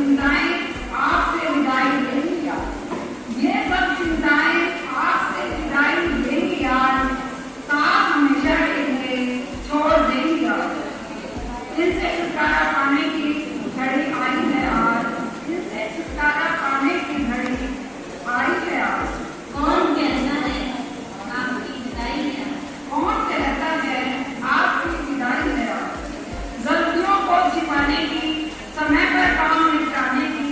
चिंताएं आपसे विदाई लेंगी आज। ये सब चिंताएं आपसे विदाई लेंगी आज। साथ हमेशा के लिए छोड़ देंगी आज। इनसे छुटकारा पाने की घड़ी आई है आज। इनसे छुटकारा पाने की घड़ी आई है आज। कौन कहता है आपकी विदाई है? कौन कहता है आपकी विदाई है आज। गलतियों को छिपाने की, समय पर काम निपटाने की,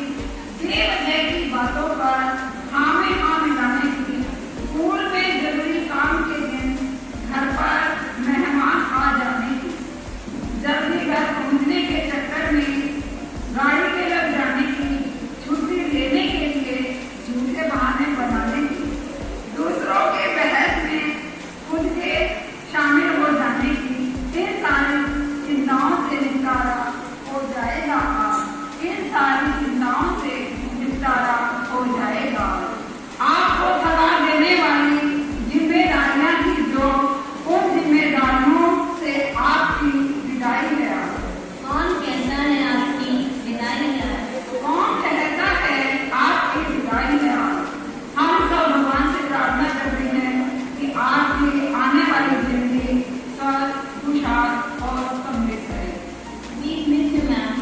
बेवजह की बातों पर हाँ में हाँ मिलाने की, स्कूल में जरूरी काम के दिन घर पर मेहमान आ जाने की, जल्दी घर पहुंचने के चक्कर में गाड़ी के लग जाने की, छुट्टी लेने के लिए झूठे बहाने बनाने की, दूसरों के बहस में खुद के शामिल हो जाने की। इन सारी चिंताओं से निपटारा हो जाएगा आज। इन सारी चिंताओं से निपटारा हो जाएगा। आपको थका देने वाली जिम्मेदारियां थी जो, उन जिम्मेदारियों से आपकी विदाई है आज। कौन कहता है आपकी विदाई है? कौन कहता है आपकी विदाई है आज। हम सब भगवान से प्रार्थना करते हैं कि आपकी आने वाली जिंदगी स्वस्थ, खुशहाल और समृद्ध है। We miss you, ma'am.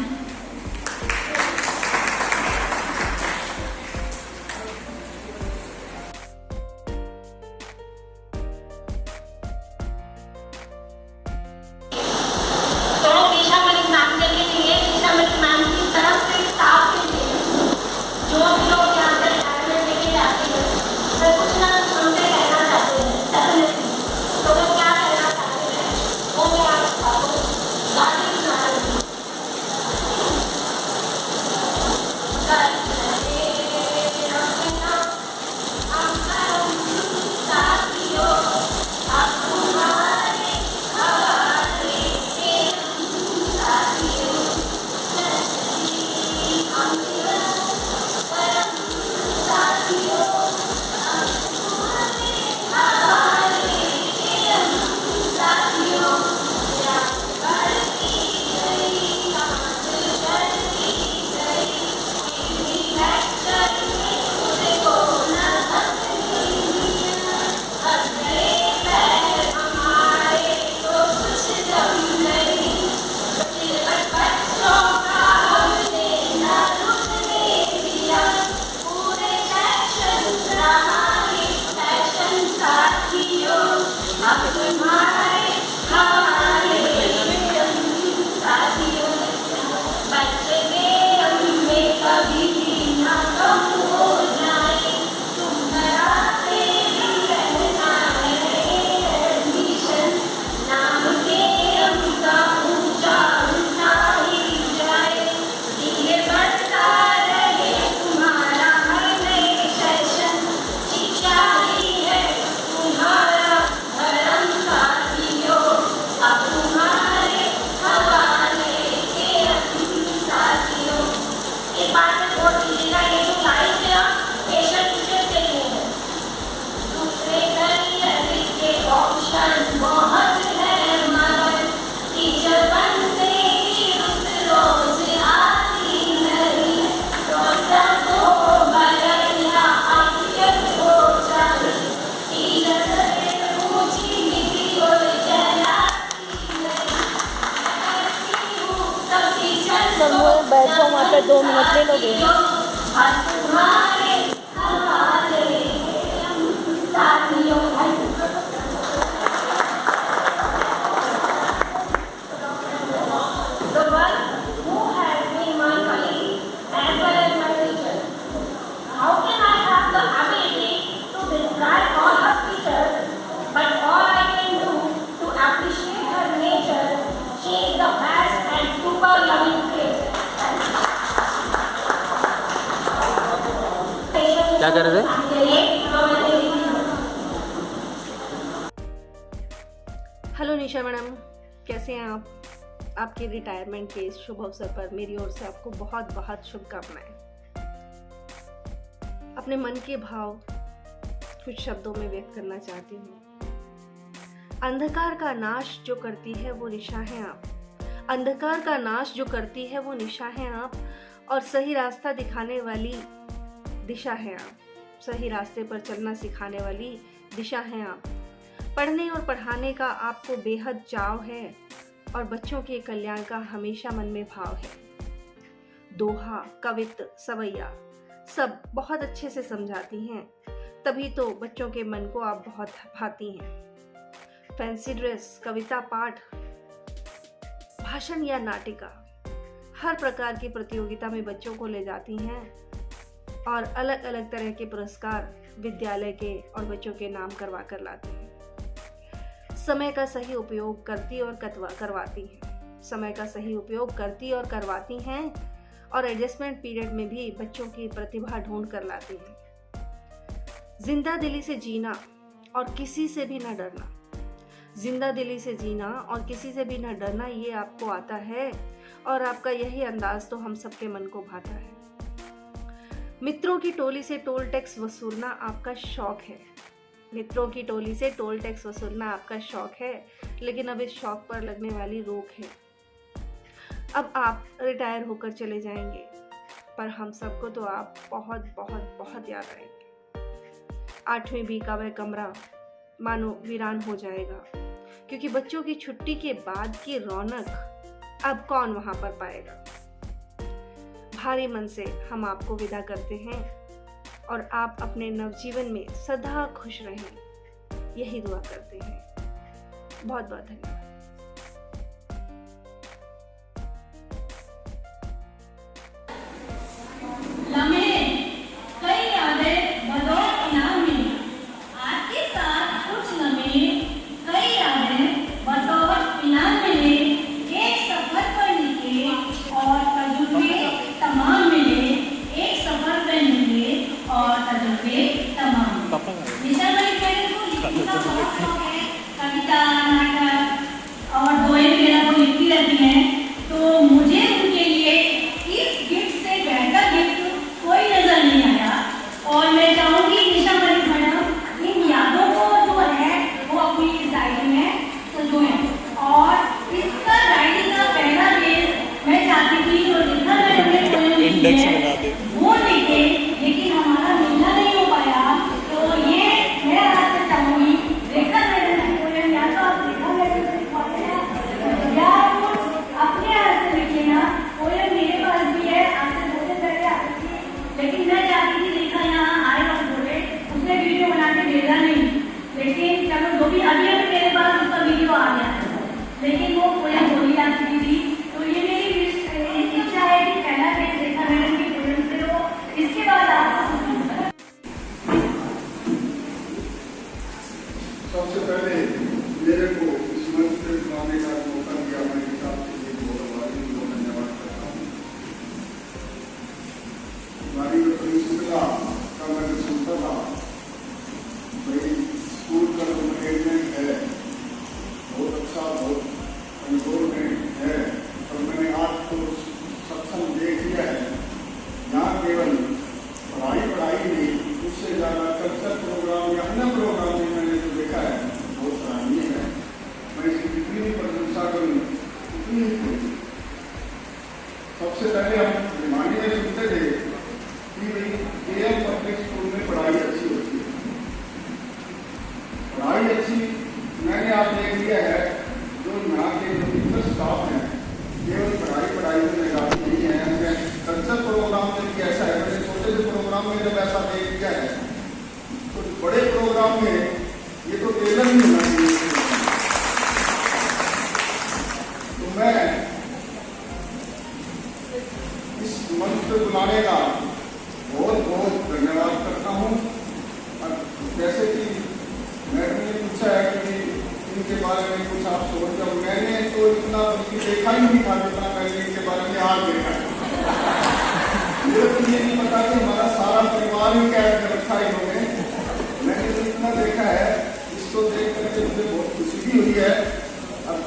तो ईशा मलिक मैम के लिए, ईशा मलिक मैम की तरफ से स्टाफ के लिए जो भी लोग यहाँ पर एडमिट लेके जाते हैं, वे कुछ ना कुछ हमसे कहना चाहते हैं, डेफिनेटली। तो वो क्या कहना चाहते हैं वो मैं आपको गाली सुना रही हूँ। बैठो वहाँ पे 2 मिनट ले लोगे। क्या कर रहे थे? हेलो निशा मैडम, कैसे हैं आप? आपके रिटायरमेंट के इस शुभ अवसर पर मेरी ओर से आपको बहुत बहुत शुभकामनाएं। अपने मन के भाव कुछ शब्दों में व्यक्त करना चाहती हूँ। अंधकार का नाश जो करती है वो निशा है आप। अंधकार का नाश जो करती है वो निशा है आप। और सही रास्ता दिखाने वाली दिशा है आप। सही रास्ते पर चलना सिखाने वाली दिशा है आप। पढ़ने और पढ़ाने का आपको बेहद चाव है और बच्चों के कल्याण का हमेशा मन में भाव है। दोहा, कवित्त, सवैया सब बहुत अच्छे से समझाती हैं, तभी तो बच्चों के मन को आप बहुत भाती हैं। फैंसी ड्रेस, कविता पाठ, भाषण या नाटिका, हर प्रकार की प्रतियोगिता में बच्चों को ले जाती हैं और अलग अलग तरह के पुरस्कार विद्यालय के और बच्चों के नाम करवा कर लाती हैं। समय का सही उपयोग करती और करवाती हैं। समय का सही उपयोग करती और करवाती हैं और एडजस्टमेंट पीरियड में भी बच्चों की प्रतिभा ढूंढ कर लाती हैं। जिंदा दिली से जीना और किसी से भी न डरना। जिंदा दिली से जीना और किसी से भी न डरना, ये आपको आता है और आपका यही अंदाज तो हम सबके मन को भाता है। मित्रों की टोली से टोल टैक्स वसूलना आपका शौक है। मित्रों की टोली से टोल टैक्स वसूलना आपका शौक है, लेकिन अब इस शौक पर लगने वाली रोक है। अब आप रिटायर होकर चले जाएंगे, पर हम सबको तो आप बहुत बहुत बहुत याद आएंगे। 8वीं बी का वह कमरा मानो वीरान हो जाएगा, क्योंकि बच्चों की छुट्टी के बाद की रौनक अब कौन वहां पर पाएगा। भारी मन से हम आपको विदा करते हैं और आप अपने नवजीवन में सदा खुश रहें, यही दुआ करते हैं। बहुत बहुत धन्यवाद। लम्हे, कई यादें बदौर इनाम मिली। आपके साथ कुछ लम्हे, कई यादें बतौर इनाम मिले। एक सफर पर निकले और तजुर्बे तमाम मिले। एक सफर पर निकले और तजुर्बे तमाम मिले। निशा मलिक मैडम को लिखने का बहुत शौक है। कविता, नाटक और दोहे वगैरह को लिखती रहती हैं, तो मुझे उनके लिए इस गिफ्ट से बेहतर गिफ्ट कोई नजर नहीं आया। और मैं चाहूंगी निशा मलिक मैडम इन यादों को जो है वो अपनी इस डायरी में सजोएं। और इसका डायरी का पहला पेज मैं चाहती थी जो लिखा मैडम ने पोएम लिखी है वो लिखे, लेकिन हमारा मिलना नहीं हो पाया। तो ये मैं आपसे चाहूंगी, रेखा मैडम की पोएम या तो आप रेखा मैडम से लिखवाते हैं या अपने हाथ से लिख लेना। पोएम मेरे पास भी है, आपसे 2 दिन पहले आती थी, लेकिन मैं चाहती थी रेखा यहाँ आए और बोले। उसने वीडियो बना के भेजा नहीं, लेकिन चलो जो भी अभी अभी मेरे पास उसका वीडियो आ गया, लेकिन वो पोएम बोली जा चुकी थी। तो ये मेरी इच्छा है कि पहला पेज रेखा मैडम की पोएम से हो, इसके बाद आपको सबसे पहले मेरे को इस मंच पे बुलाने का मौका दिया, मैं हिसाब से बहुत धन्यवाद करता हूँ। हमारी जो प्रिंसिपला का मैंने सुनता था, भाई स्कूल का जो मैनेजमेंट है बहुत अच्छा, बहुत कमजोर है, और मैंने आज तो सत्संग देख लिया है। यहाँ केवल पढ़ाई नहीं, उससे ज़्यादा कल्चर प्रोग्राम या अन्य प्रोग्राम में मैंने जो देखा है बहुत सराहनीय है। मैं इसकी जितनी भी प्रशंसा करूँ उतनी ही करूँ। सबसे पहले हम भिवानी में सुनते थे कि भाई केएम पब्लिक स्कूल में पढ़ाई अच्छी होती है। पढ़ाई अच्छी मैंने आप देख लिया है, जो यहाँ के जो टीचर स्टाफ हैं केवल पढ़ाई में लगाती नहीं है। कल्चर प्रोग्राम में भी ऐसा है, मैंने छोटे से प्रोग्राम में जब ऐसा देख लिया है, तो बड़े प्रोग्राम में ये तो टेलर नहीं होना चाहिए। तो मैं इस मंच पे बुलाने का बहुत बहुत धन्यवाद करता हूँ। और जैसे कि मैडम ने पूछा है कि इनके बारे में कुछ आप सोच जाओ, मैंने तो इतना बल्कि देखा ही नहीं था जितना मैंने इनके बारे में आज देखा है। मुझे तो ये नहीं पता कि हमारा सारा परिवार ही क्या रखा है इन्होंने। मैंने तो इतना देखा है, इसको देख करके मुझे बहुत खुशी भी हुई है। अब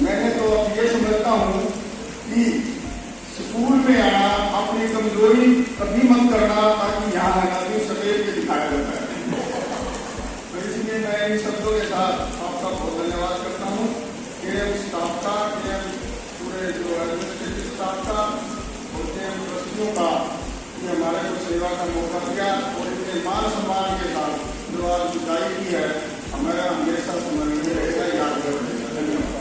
मैंने तो अब ये समझता हूँ कि स्कूल में आना अपनी कमजोरी कभी मत करना, ताकि यहाँ आना सफेद के दिखाया जाता है। तो इसलिए मैं इन शब्दों के साथ आपका बहुत धन्यवाद करता हूँ। केएम स्टाफ का, केएम पूरे जो एडमिनिस्ट्रेटिव स्टाफ का और केएम सेवा का मौका दिया और इतने मान सम्मान के साथ जो आज जुदाई की है, हमारा हमेशा स्मरणीय रहेगा, याद रहेगा। धन्यवाद।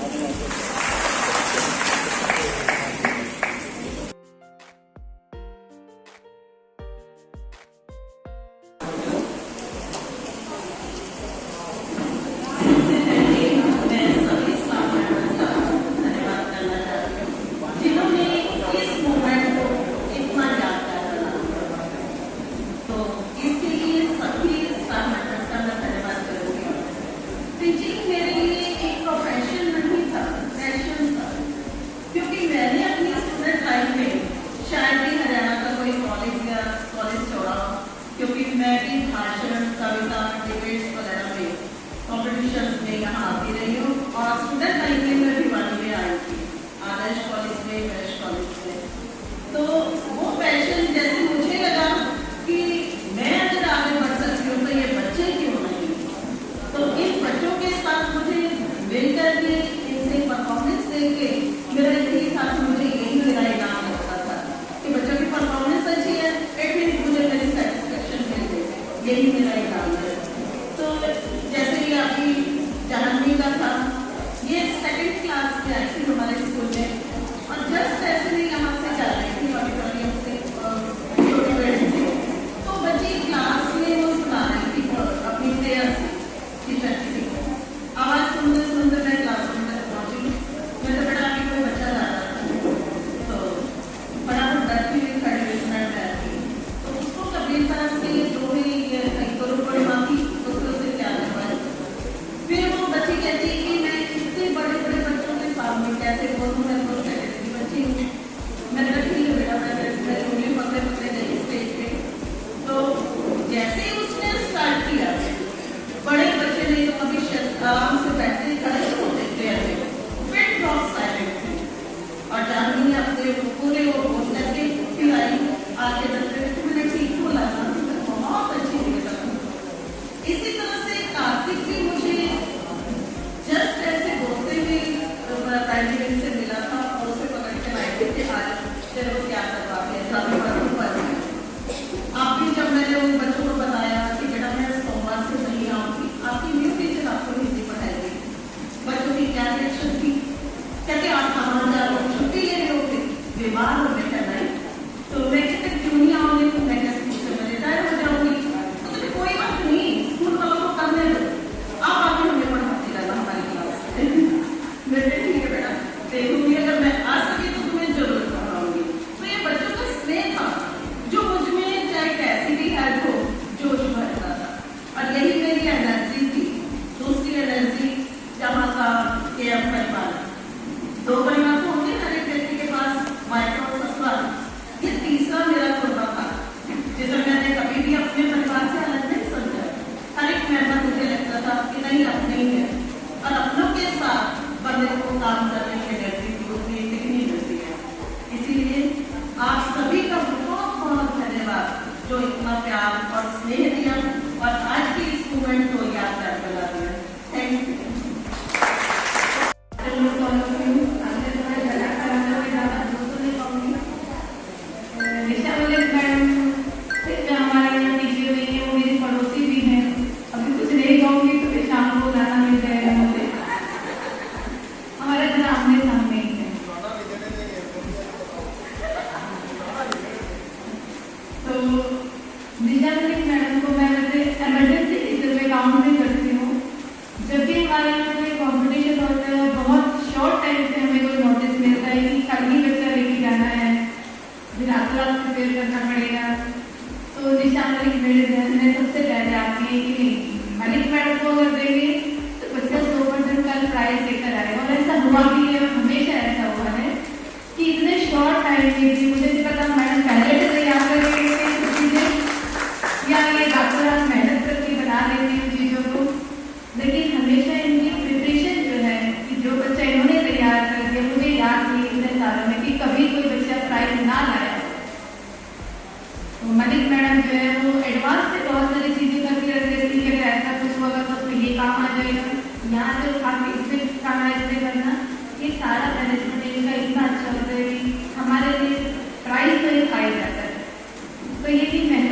क्योंकि मैं भी भाषण, कविता, डिबेट्स वगैरह में कॉम्पिटिशन में यहाँ आती रही हूँ और स्टूडेंट लाइफ में भी भिवानी में आई थी, आदर्श कॉलेज में, वेस्ट कॉलेज में। तो वो पैशन जैसे मुझे लगा कि मैं अगर आगे बढ़ सकती हूँ तो ये बच्चे क्यों नहीं, तो इन बच्चों के साथ मुझे मिलकर के इनसे परफॉर्मेंस देके मेरा यही था कि मुझे यही मेरा इनाम लगता था कि बच्चों की परफॉर्मेंस अच्छी है, एटलीस्ट मुझे मेरी सेटिस्फेक्शन मिल गई, यही मेरा इनाम है। तो जैसे कि अभी जानवी का था, ये 2nd क्लास में आई थी हमारे स्कूल में और जस्ट ऐसे ही यहाँ से चल रही थी ऑडिटोरियम से छोटी बड़ी से, तो बच्ची क्लास में वो सुना रही थी अपनी प्रेयर से टीचर की आवाज सुनते सुनते मैं क्लासरूम तक पहुंची। मैं तो बड़ा अभी कोई बच्चा जा रहा था तो बड़ा डरती हुई खड़ी हुई मिनट बैठी, तो उसको कबीरता से जो भी करो बड़ी माँ की उसको से क्या करवाए। फिर वो बच्ची कहती है कि मैं इतने बड़े बड़े बच्चों के सामने कैसे बोलूँ, मैं तो कहती बच्ची हूँ। मैंने कहा ठीक है बेटा, मैं उंगली पकड़े पकड़े गई स्टेज पे। तो जैसे ही उसने स्टार्ट किया, बड़े बच्चे नहीं तो कभी आराम से बैठते खड़े होते थे, फिर ड्रॉप साइलेंट थे और जानवी ने अपने पूरे वो बोल करके फिर आई आगे दस मैंने ठीक बोला था, बहुत अच्छी निकला। इसी तरह से कार्तिक भी मुझे जस्ट ऐसे बोलते हुए प्राइमरी से मिला था और उसे पकड़ के लाए थे आज चलो क्या करवाते हैं आप भी। जब मैंने उन बच्चों को बताया कि बेटा मैं सोमवार से नहीं आऊँगी, आपकी न्यू टीचर आपको हिंदी पढ़ाएगी, बच्चों की क्या रिएक्शन थी, कहते आप कहाँ जा रहे हो, छुट्टी ले रहे हो, बीमार हो बेटा नहीं, तो मैं कहते क्यों नहीं आओगे, तो मैं क्या स्कूल से मैं रिटायर हो जाऊँगी, तो कोई बात नहीं स्कूल वालों को करने दो, आप आगे हमें पढ़ाती रहना हमारी क्लास। मैं ठीक है बेटा देखूंगी, अगर मैं आ सकी तो तुम्हें जरूर पढ़ाऊंगी। तो ये बच्चों का स्नेह था जो मुझ में चाहे कैसी भी हेल्प हो जोश भरता था और यही मेरी एनर्जी थी। दूसरी एनर्जी जहाँ का के परिवार, 2 परिवार तो होंगे हर एक व्यक्ति के पास, मायका और ससुराल, ये तीसरा मेरा कुर्बा था जिसे मैंने कभी भी अपने परिवार से अलग नहीं समझा। हर एक मेंबर मुझे लगता था कि नहीं अपने ही है और अपनों के साथ बंदे को काम करने की एनर्जी की उतनी कितनी मिलती है। इसीलिए आप सभी का बहुत बहुत धन्यवाद जो इतना प्यार और स्नेह दिया और आज की इस मूवमेंट को यादगार बना दिया। Thank you. Nisha Malik madam से हमारे यहाँ टीचर हुई है, वो मेरी पड़ोसी भी हैं। अभी कुछ नहीं कहूँगी तो फिर शाम को गाना मिल जाएगा मुझे, हमारे घर आमने सामने ही है। तो निशा मलिक मैडम को मैं वैसे एमरजेंसी टीचर में काउंट नहीं करती हूँ। जब भी हमारे यहाँ कोई कॉम्पिटिशन होता है बहुत शॉर्ट टाइम से हमें कोई नोटिस मिलता है कि कल ही बच्चा लेके जाना है, रात रात प्रिपेयर करना पड़ेगा, तो निशा मलिक मेरे ध्यान में सबसे पहले आती है कि मलिक मैडम को अगर देंगे तो बच्चा 100% कल प्राइज लेकर आएगा। और ऐसा हुआ भी है, हमेशा ऐसा हुआ है कि इतने शॉर्ट टाइम में भी मुझे नहीं पता मैडम पहले से तैयार कर रही है कुछ चीज़ें या ये रातों रात मेहनत करके बना लेती है चीज़ों को, लेकिन हमेशा इनकी प्रिपरेशन जो है कि जो बच्चा इन्होंने तैयार कर दिया, मुझे याद नहीं इतने सालों में कि कभी कोई बच्चा प्राइज ना लाया। तो मलिक मैडम जो है वो एडवांस से बहुत सारी चीज़ें करके रख देती है कि ऐसा कुछ होगा तो उसमें ये काम आ जाएगा, यहाँ से काफ़ी इससे काम है इससे करना, ये सारा मैनेजमेंट इनका इतना अच्छा होता है कि हमारे लिए प्राइज तो ही खाया जाता है। तो ये भी मेहनत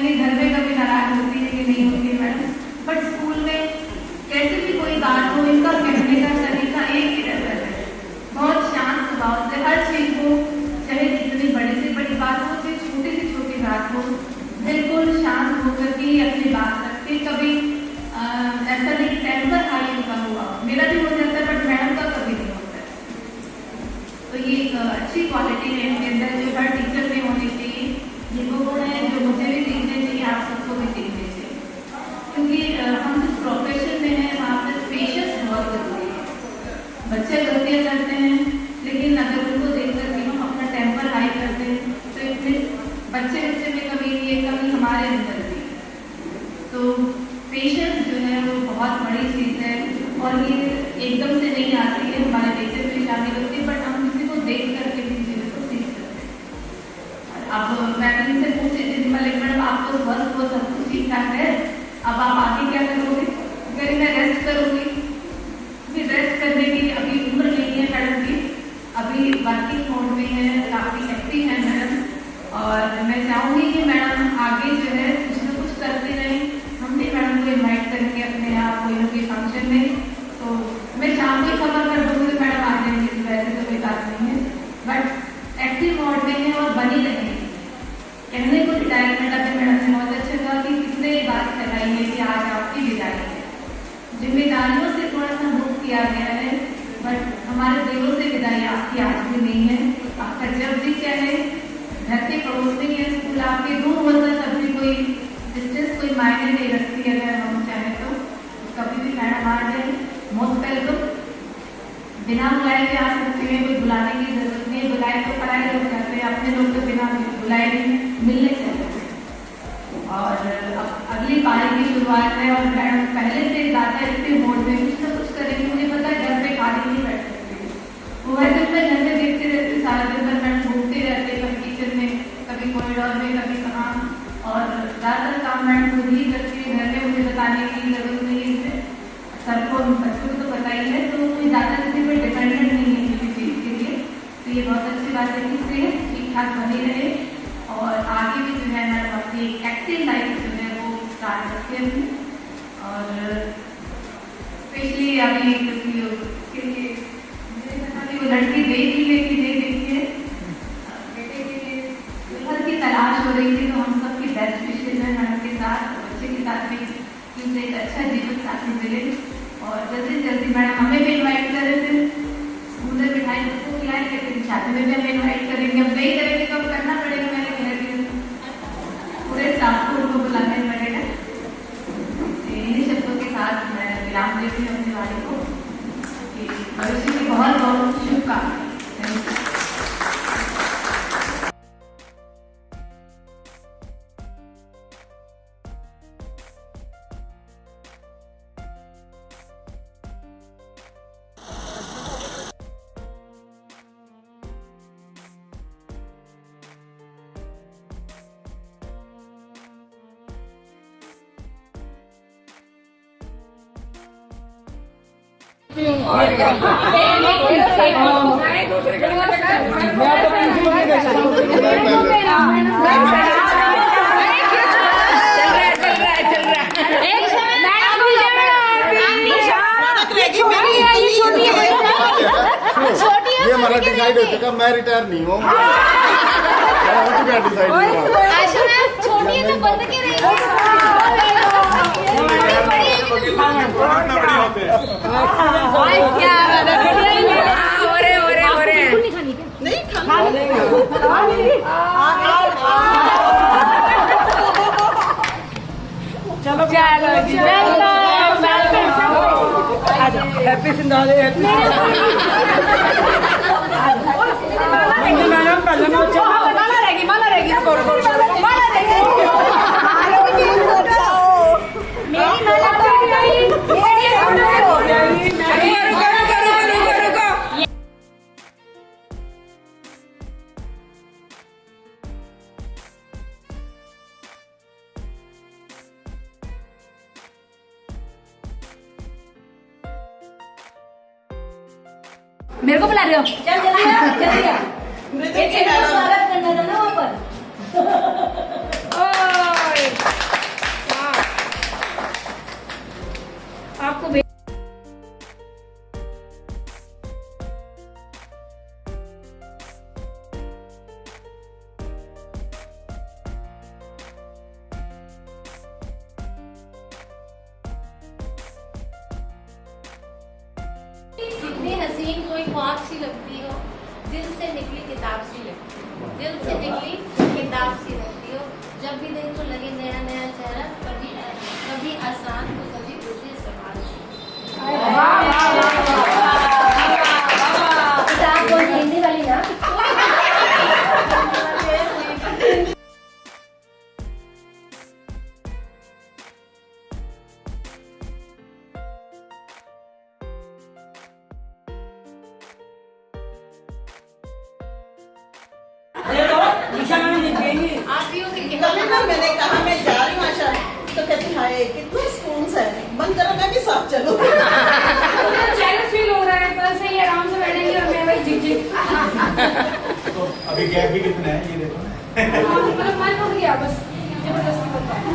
नहीं घर में कभी नाराज होती है कि नहीं होती मैडम, बट स्कूल में कैसे भी कोई बात हो इनका कहने का तरीका एक ही रहता है, बहुत शांत स्वभाव से हर चीज को, चाहे जितनी बड़ी से बड़ी बात हो चाहे छोटी से छोटी बात हो, बिल्कुल शांत होकर के अपनी बात रखते। कभी ऐसा नहीं टेम्पर हाई उनका हुआ, मेरा भी हो जाता है बट मैडम का कभी नहीं होता है। तो ये एक अच्छी क्वालिटी है इनके अंदर जो हर टीचर में होनी चाहिए, ये वो गुण है जो मुझे भी सीखने चाहिए, आप सबको भी सीखने चाहिए, क्योंकि हम जिस प्रोफेशन में हैं वहाँ पर पेशेंस बहुत जरूरी है। बच्चे गलतियाँ करते हैं लेकिन अगर उनको देख कर के हम अपना टेम्पर हाई करते हैं तो इसमें बच्चे में कभी ये कमी हमारे अंदर भी है। तो पेशेंस जो है वो बहुत बड़ी चीज़ है और ये एकदम से नहीं आती है, हमारे नेचर में शामिल होती है, बट हम किसी को देख करके भी चीज़ों को सीख सकते हैं। अब मैं इनसे पूछती थी मलिक मैडम आप तो स्वस्थ हो, सब कुछ ठीक ठाक है, अब आप आगे क्या करोगे? अगर मैं रेस्ट करूँगी, अभी रेस्ट करने की अभी उम्र नहीं है मैडम की, अभी वर्किंग मोड में है, काफ़ी एक्टिव है मैडम, और मैं चाहूँगी कि मैडम आगे जो है कुछ ना कुछ करते रहें। हमने मैडम को इन्वाइट करके अपने यहाँ कोई के फंक्शन में, तो मैं शाम को खबर कर दूँगी मैडम आ जाएंगे, वैसे तो कोई बात नहीं है, बट एक्टिव मोड में है और बनी रहेंगे। कहने को रिटायरमेंट अभी मैडम ने बहुत अच्छा कहा कि किसने बात कराई है कि आज आपकी विदाई है, जिम्मेदारियों से थोड़ा सा मुक्त किया गया है, बट हमारे दिलों से विदाई आपकी आज भी नहीं है। आपका जब भी क्या है घर के पड़ोस में है स्कूल, आपके दूर होता तब भी कोई डिस्टेंस कोई मायने नहीं रखती, अगर हम चाहें तो कभी भी मैडम आ जाए, मोस्ट वेलकम, बिना बुलाए के आ सकते हैं, कोई बुलाने की जरूरत नहीं है, बुलाए तो पढ़ाई लोग जाते हैं, अपने लोग तो बिना बुलाए मिलने चलते हैं। और अब अगली पारी की शुरुआत है और मैडम पहले से ज़्यादा एक्टिव मोड में कुछ ना कुछ करेंगे, मुझे पता है घर पे खाली नहीं बैठ सकते, वो वैसे मैं घर में देखते रहते सारा दिन भर मैडम घूमते रहते, कभी किचन में, कभी कॉरिडोर में, कभी कहाँ, और ज़्यादातर काम मैडम खुद ही करती है, घर में मुझे बताने की जरूरत नहीं है, सबको बच्चों को तो पता ही है, तो कोई ज़्यादा किसी पर डिपेंडेंट नहीं है किसी चीज़ के लिए, तो ये बहुत अच्छी बात है कि इससे ठीक ठाक बनी रहे और आगे भी जो है मैडम अपनी एक्टिव लाइफ जो है वो स्टार्ट रखते हैं। और स्पेशली अभी क्योंकि वो लड़की देखी लेकिन नहीं देखी है, बेटे के लिए दुल्हन की तलाश हो रही थी, तो हम सबकी बेस्ट विशेष है मैडम के साथ, बच्चे के साथ भी कि उसे एक अच्छा जीवन साथी मिले, और जल्दी से जल्दी मैडम हमें भी इन्वाइट कर रहे थे, स्कूल में मिठाई सबको खिलाए, लेकिन शादी में भी हमें इन्वाइट करेंगे, अब नहीं करेंगे तो करना पड़ेगा, मैंने कह दिया पूरे स्टाफ को उनको बुलाना ही पड़ेगा। इन्हीं शब्दों के साथ मैं विराम देती हूँ अपनी वाणी को, कि भविष्य की बहुत बहुत शुभकामनाएं। ये हमारा डिसाइड हो चुका, मैं रिटायर नहीं हूँ, छोटी है तो बंद के रही चलो हैप्पी सिंधाले मैडम पहले माला रहेगी माला रहेगी मेरे को बुला रहे हो? चल जल्दी आ, जल्दी आ। स्वागत करना था ना वहाँ पर। नींद कोई ख्वाब सी लगती हो, दिल से निकली किताब सी लगती हो, दिल से निकली किताब सी लगती हो। जब भी देखो लगे नया नया चेहरा, कभी आसान तो कभी मुझे सवाल। किताब कौन सी, हिंदी वाली ना? आप भी हो कि कभी ना मैंने कहा मैं जा रही हूँ आशा, तो कहती हाय कितने स्पून है, मन करा मैं भी साथ चलूँ। जेलस फील हो रहा है, कल से ही आराम से बैठेंगे और मैं वही झिक झिक। तो अभी गैप भी कितना है ये देखो ना। मतलब मन हो गया बस, जबरदस्ती होता है।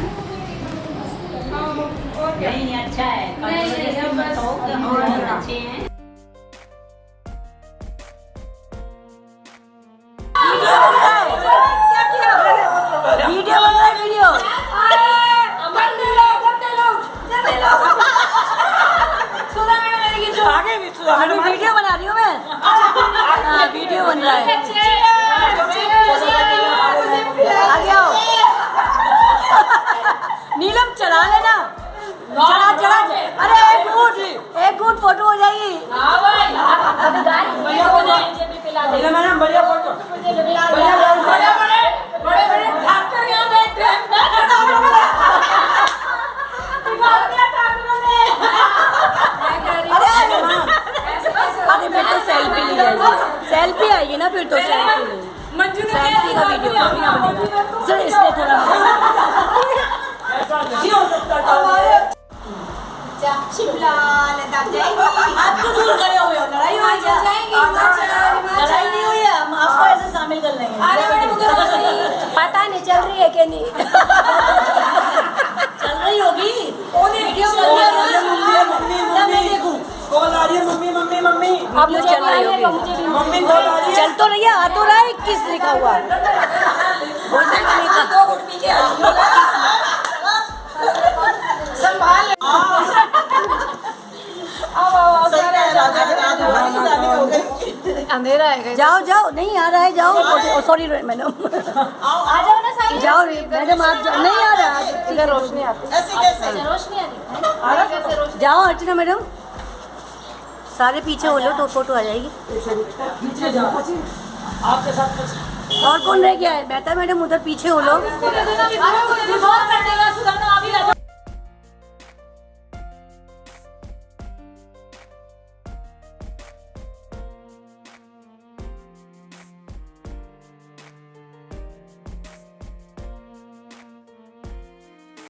और क्या? नहीं अच्छा है, नहीं, बस अच्छे हैं। वीडियो बन रहा है, वीडियो आगे वीडियो बना रही हूँ मैं। हाँ, वीडियो बन रहा है। आगे आओ। नीलम चला लेना, चला चला। अरे एक गुड फोटो हो जाएगी। मैडम बढ़िया फोटो, सेल्फी आएगी ना, फिर तो सेल्फी का वीडियो सर इसलिए थोड़ा आप तो दूर खड़े हुए हो, लड़ाई हो जाएगी। लड़ाई नहीं हुई है, हम आपको ऐसे शामिल कर लेंगे। पता नहीं चल रही है कि नहीं। चल रही होगी वीडियो, मैं देखूं कॉल आ रही है। मम्मी मम्मी मम्मी अब मुझे चल रही होगी, मम्मी कॉल आ रही है। चल तो रही है, आ तो रहा है 21 लिखा हुआ है। संभाल अंधेरा है। जाओ जाओ, नहीं आ रहा है, जाओ। सॉरी मैडम, आ जाओ ना सामने। जाओ मैडम, आप जाओ। नहीं आ रहा है, रोशनी आती है। रोशनी आ रही है। जाओ अर्चना मैडम, सारे पीछे हो लो तो फोटो आ जाएगी। पीछे जाओ, आपके साथ और कौन रह गया है? बेटा मैडम उधर पीछे हो लो।